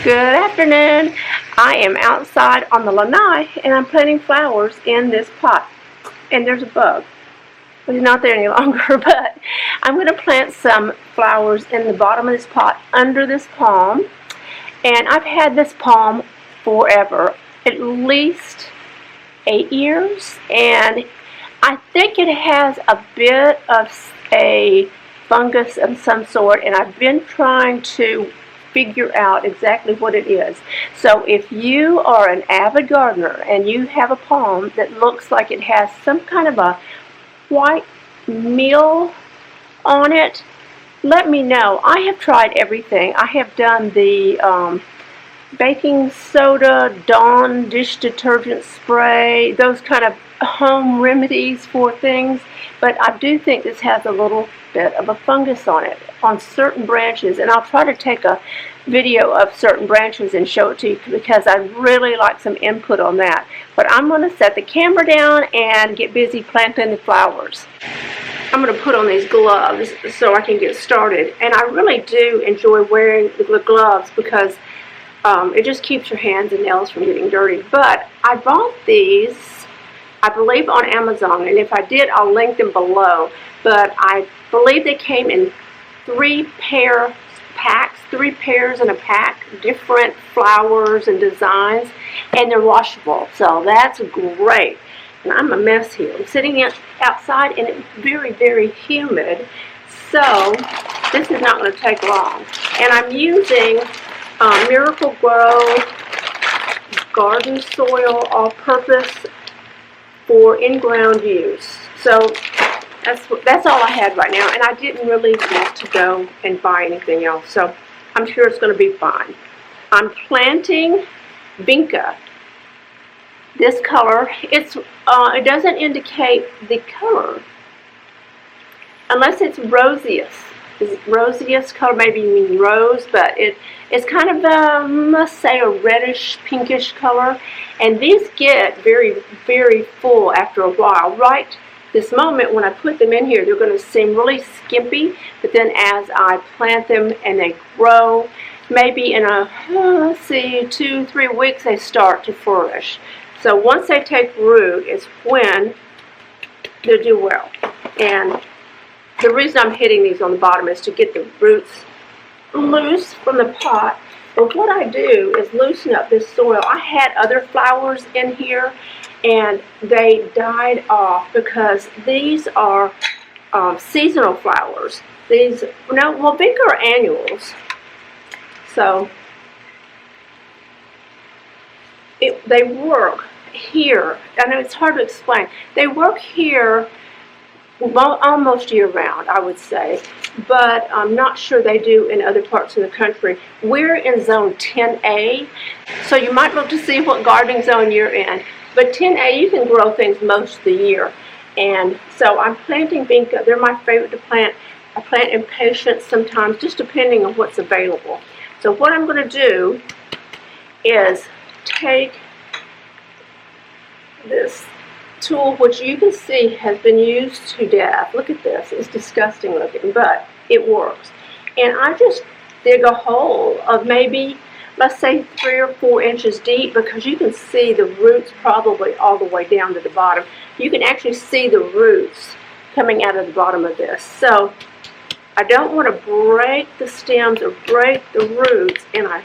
Good afternoon. I am outside on the lanai and I'm planting flowers in this pot. And there's a bug. Well, he's not there any longer, but I'm going to plant some flowers in the bottom of this pot under this palm. And I've had this palm forever, at least 8 years. And I think it has a bit of a fungus of some sort, and I've been trying to figure out exactly what it is. So if you are an avid gardener and you have a palm that looks like it has some kind of a white meal on it, let me know. I have tried everything. I have done the baking soda, Dawn dish detergent spray, those kind of home remedies for things, but I do think this has a little bit of a fungus on it on certain branches, and I'll try to take a video of certain branches and show it to you because I really like some input on that. But I'm going to set the camera down and get busy planting the flowers. I'm going to put on these gloves so I can get started, and I really do enjoy wearing the gloves because it just keeps your hands and nails from getting dirty. But I bought these, I believe, on Amazon, and if I did, I'll link them below. But I believe they came in 3-pair packs, 3 pairs in a pack, different flowers and designs, and they're washable. So that's great. And I'm a mess here. I'm sitting outside, and it's very, very humid. So this is not going to take long. And I'm using Miracle Grow garden soil all-purpose for in-ground use. So that's all I had right now, and I didn't really want to go and buy anything else, so I'm sure it's going to be fine. I'm planting vinca. This color, it doesn't indicate the color unless it's roseous. Roseous color, maybe you mean rose, but it's kind of let's say a reddish pinkish color, and these get very, very full after a while. Right this moment when I put them in here, they're going to seem really skimpy, but then as I plant them and they grow, maybe in let's see, 2-3 weeks they start to flourish. So once they take root is when they'll do well. And the reason I'm hitting these on the bottom is to get the roots loose from the pot. But what I do is loosen up this soil. I had other flowers in here, and they died off because these are seasonal flowers. These, well, vinca are annuals. So they work here. I know it's hard to explain. They work here almost year-round, I would say, but I'm not sure they do in other parts of the country. We're in zone 10A, so you might look to see what gardening zone you're in. But 10A, you can grow things most of the year. And so I'm planting vinca. They're my favorite to plant. I plant impatiens sometimes, just depending on what's available. So what I'm going to do is take this tool, which you can see has been used to death. Look at this. It's disgusting looking, but it works. And I just dig a hole of maybe, let's say, 3 or 4 inches deep, because you can see the roots probably all the way down to the bottom. You can actually see the roots coming out of the bottom of this. So I don't want to break the stems or break the roots, and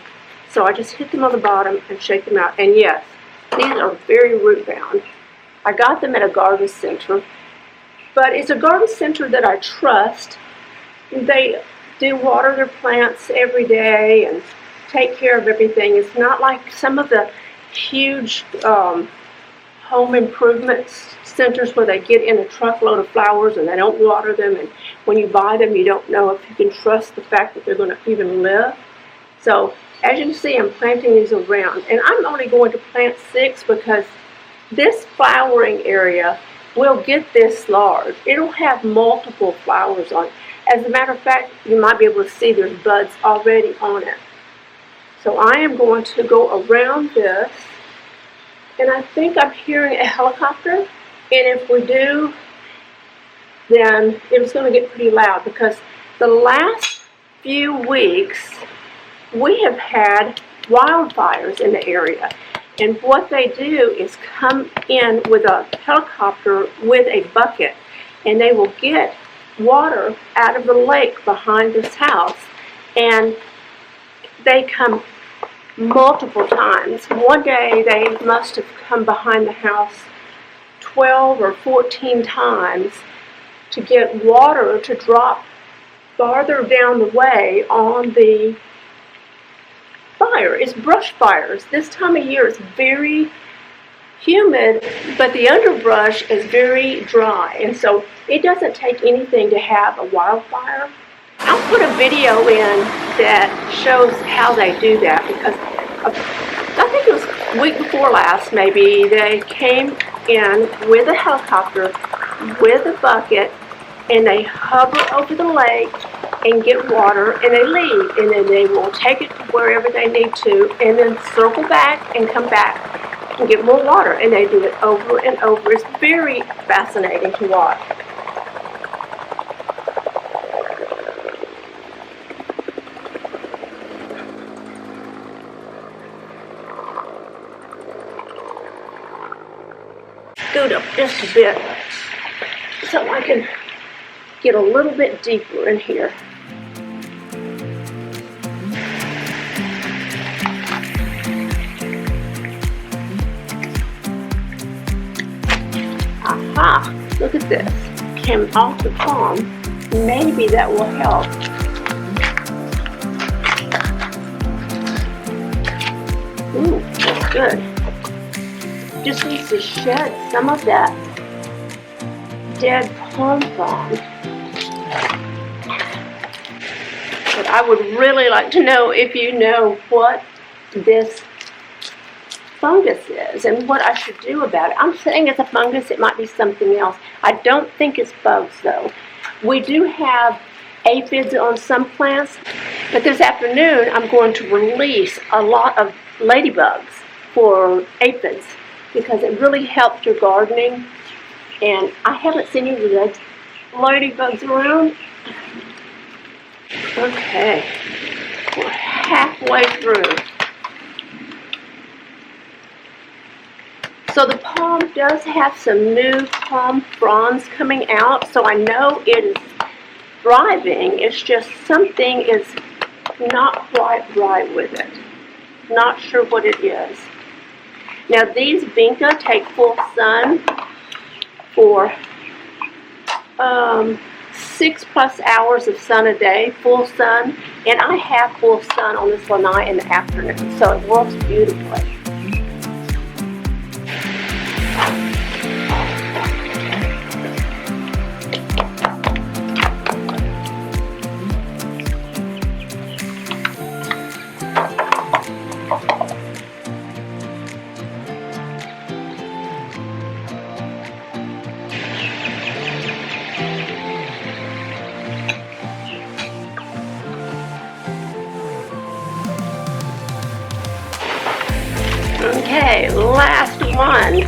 so I just hit them on the bottom and shake them out. And yes, these are very root bound. I got them at a garden center, but it's a garden center that I trust. They do water their plants every day and take care of everything. It's not like some of the huge home improvement centers where they get in a truckload of flowers and they don't water them, and when you buy them you don't know if you can trust the fact that they're going to even live. So as you can see, I'm planting these around, and I'm only going to plant 6 because this flowering area will get this large. It'll have multiple flowers on it. As a matter of fact, you might be able to see there's buds already on it. So I am going to go around this, and I think I'm hearing a helicopter, and if we do, then it's going to get pretty loud because the last few weeks we have had wildfires in the area. And what they do is come in with a helicopter with a bucket, and they will get water out of the lake behind this house. And they come multiple times. One day they must have come behind the house 12 or 14 times to get water to drop farther down the way on the fire. It's brush fires. This time of year it's very humid, but the underbrush is very dry, and so it doesn't take anything to have a wildfire. I'll put a video in that shows how they do that, because I think it was a week before last maybe, they came in with a helicopter with a bucket, and they hover over the lake and get water, and they leave, and then they will take it to wherever they need to, and then circle back and come back and get more water, and they do it over and over. It's very fascinating to watch. Scoot up just a bit so I can get a little bit deeper in here. Aha! Look at this. Came off the palm. Maybe that will help. Ooh, that's good. Just needs to shed some of that dead palm frond. But I would really like to know if you know what this fungus is and what I should do about it. I'm saying it's a fungus. It might be something else. I don't think it's bugs, though. We do have aphids on some plants, but this afternoon I'm going to release a lot of ladybugs for aphids because it really helps your gardening. And I haven't seen any of those ladybugs around. Okay, we're halfway through. So the palm does have some new palm fronds coming out, so I know it is thriving. It's just something is not quite right with it. Not sure what it is. Now these vinca take full sun for 6+ hours of sun a day, full sun, and I have full sun on this lanai in the afternoon, so it works beautifully. Okay, last one.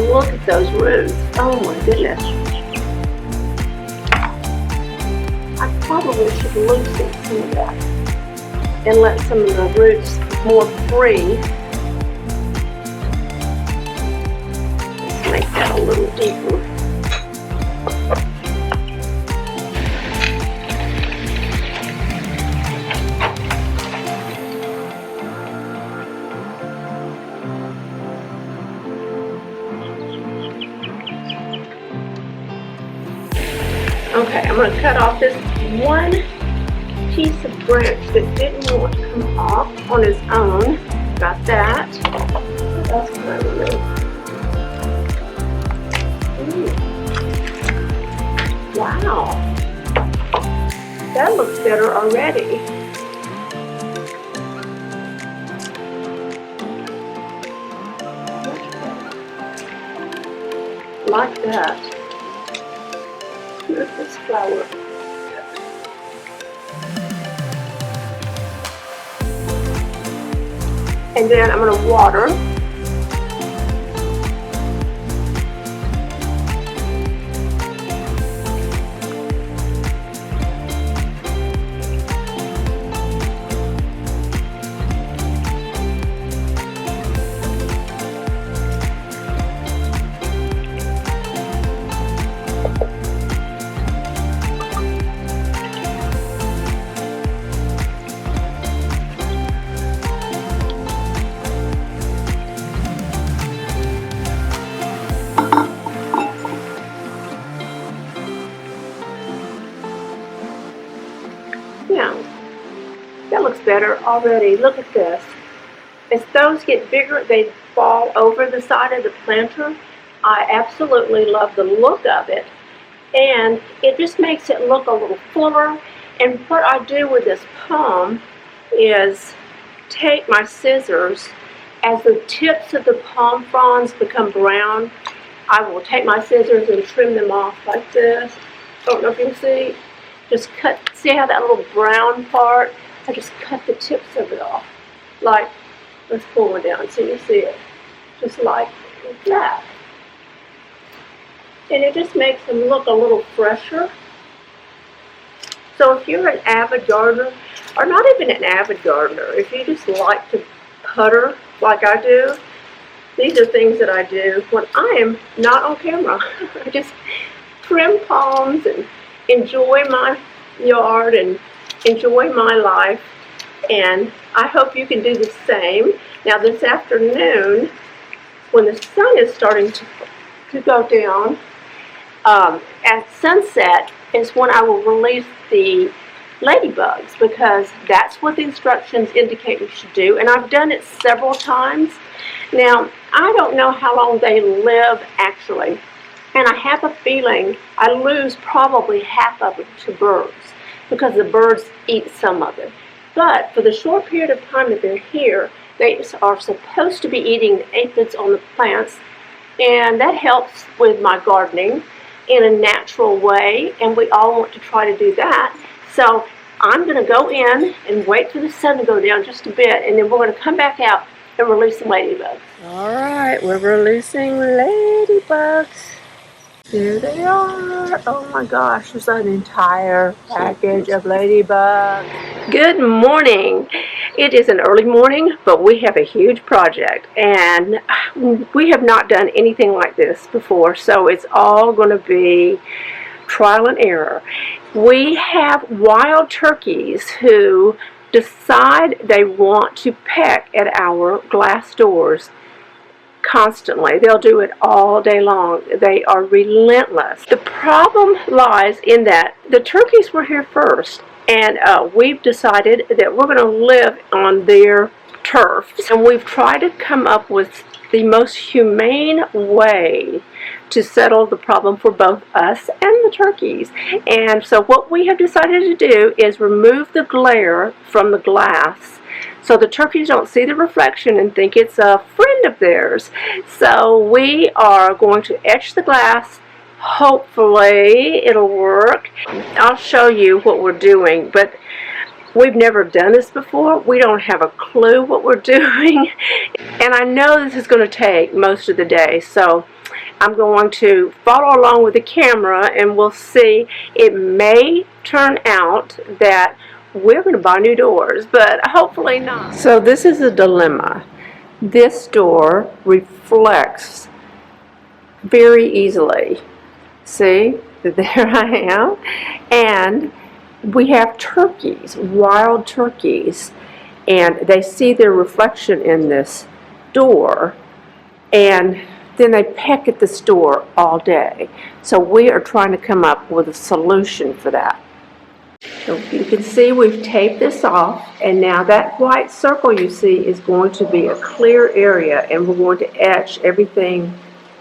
Look at those roots. Oh my goodness. I probably should loosen some of that and let some of the roots more free. Let's make that a little deeper. Okay, I'm going to cut off this one piece of branch that didn't want to come off on its own. Got that. What else can I remove? Ooh. Wow. That looks better already. Like that. Here's this flower. And then I'm going to water. That looks better already. Look at this. As those get bigger, they fall over the side of the planter. I absolutely love the look of it. And it just makes it look a little fuller. And what I do with this palm is take my scissors. As the tips of the palm fronds become brown, I will take my scissors and trim them off like this. Don't know if you can see. Just cut, see how that little brown part? I just cut the tips of it off. Like, let's pull one down so you see it. Just like that. And it just makes them look a little fresher. So if you're an avid gardener, or not even an avid gardener, if you just like to putter like I do, these are things that I do when I am not on camera. I just trim palms and enjoy my yard and enjoy my life. And I hope you can do the same. Now this afternoon, when the sun is starting to go down, at sunset is when I will release the ladybugs, because that's what the instructions indicate we should do. And I've done it several times. Now, I don't know how long they live actually, and I have a feeling I lose probably half of it to birds, because the birds eat some of it. But for the short period of time that they're here, they are supposed to be eating the aphids on the plants, and that helps with my gardening in a natural way, and we all want to try to do that. So I'm going to go in and wait for the sun to go down just a bit, and then we're going to come back out and release some ladybugs. All right, we're releasing ladybugs. Here they are. Oh my gosh, there's an entire package of ladybugs. Good morning. It is an early morning, but we have a huge project, and we have not done anything like this before, so it's all going to be trial and error. We have wild turkeys who decide they want to peck at our glass doors constantly. They'll do it all day long. They are relentless. The problem lies in that the turkeys were here first, and we've decided that we're going to live on their turf, and we've tried to come up with the most humane way to settle the problem for both us and the turkeys. And so what we have decided to do is remove the glare from the glass so the turkeys don't see the reflection and think it's a friend of theirs. So we are going to etch the glass. Hopefully it'll work. I'll show you what we're doing, but we've never done this before. We don't have a clue what we're doing. And I know this is going to take most of the day, so I'm going to follow along with the camera, and we'll see. It may turn out that we're going to buy new doors, but hopefully not. So this is a dilemma. This door reflects very easily. See, there I am. And we have turkeys, wild turkeys, and they see their reflection in this door, and then they peck at this door all day. So we are trying to come up with a solution for that. So you can see we've taped this off, and now that white circle you see is going to be a clear area, and we're going to etch everything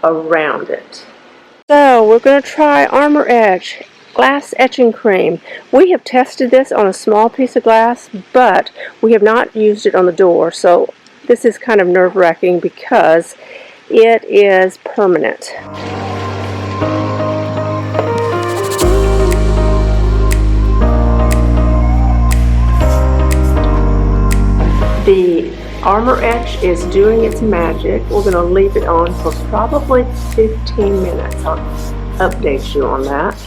around it. So we're going to try Armor Etch glass etching cream. We have tested this on a small piece of glass, but we have not used it on the door, so this is kind of nerve-wracking because it is permanent. The Armor Etch is doing its magic. We're going to leave it on for probably 15 minutes. I'll update you on that.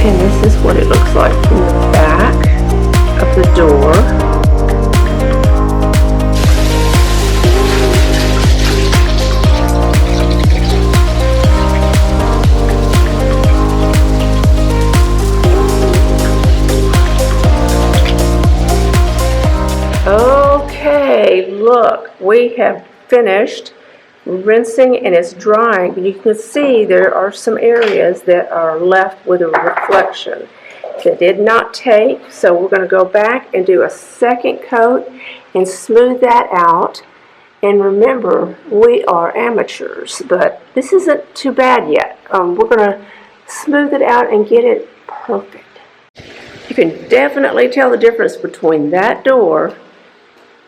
And this is what it looks like from the back of the door. look, we have finished rinsing and it's drying. And you can see there are some areas that are left with a reflection that did not take. So we're going to go back and do a second coat and smooth that out. And remember, we are amateurs, but this isn't too bad yet. We're going to smooth it out and get it perfect. You can definitely tell the difference between that door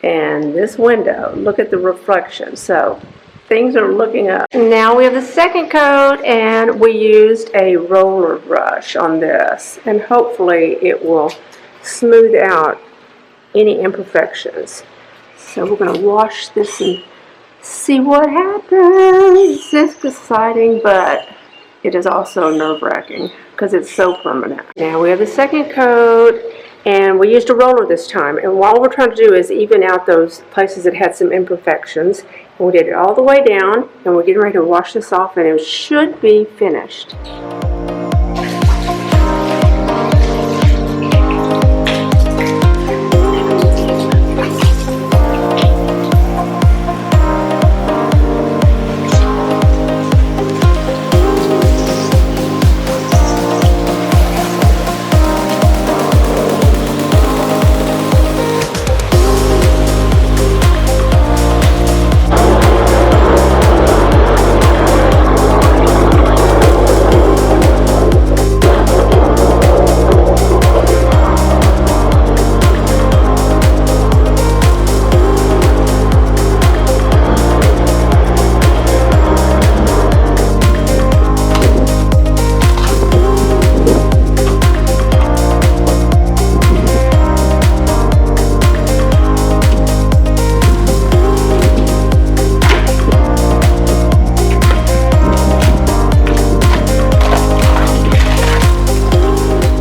and this window. Look at the reflection. So things are looking up. Now we have the second coat, and we used a roller brush on this, and hopefully it will smooth out any imperfections. So we're going to wash this and see what happens. It's exciting, but it is also nerve-wracking because it's so permanent. Now we have the second coat, and we used a roller this time. And what we're trying to do is even out those places that had some imperfections. And we did it all the way down, and we're getting ready to wash this off, and it should be finished.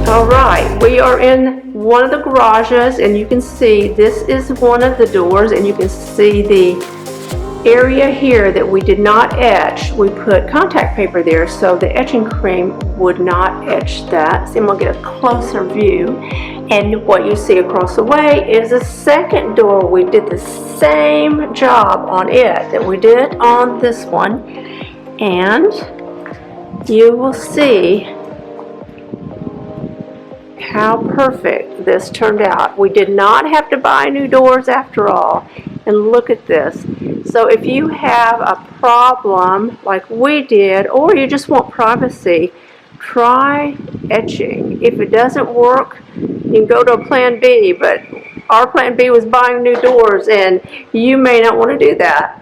Alright, we are in one of the garages, and you can see this is one of the doors, and you can see the area here that we did not etch. We put contact paper there so the etching cream would not etch that. So I'm going to get a closer view, and what you see across the way is the second door. We did the same job on it that we did on this one, and you will see how perfect this turned out. We did not have to buy new doors after all. And look at this. So if you have a problem like we did, or you just want privacy, try etching. If it doesn't work, you can go to a plan B, but our plan B was buying new doors, and you may not want to do that.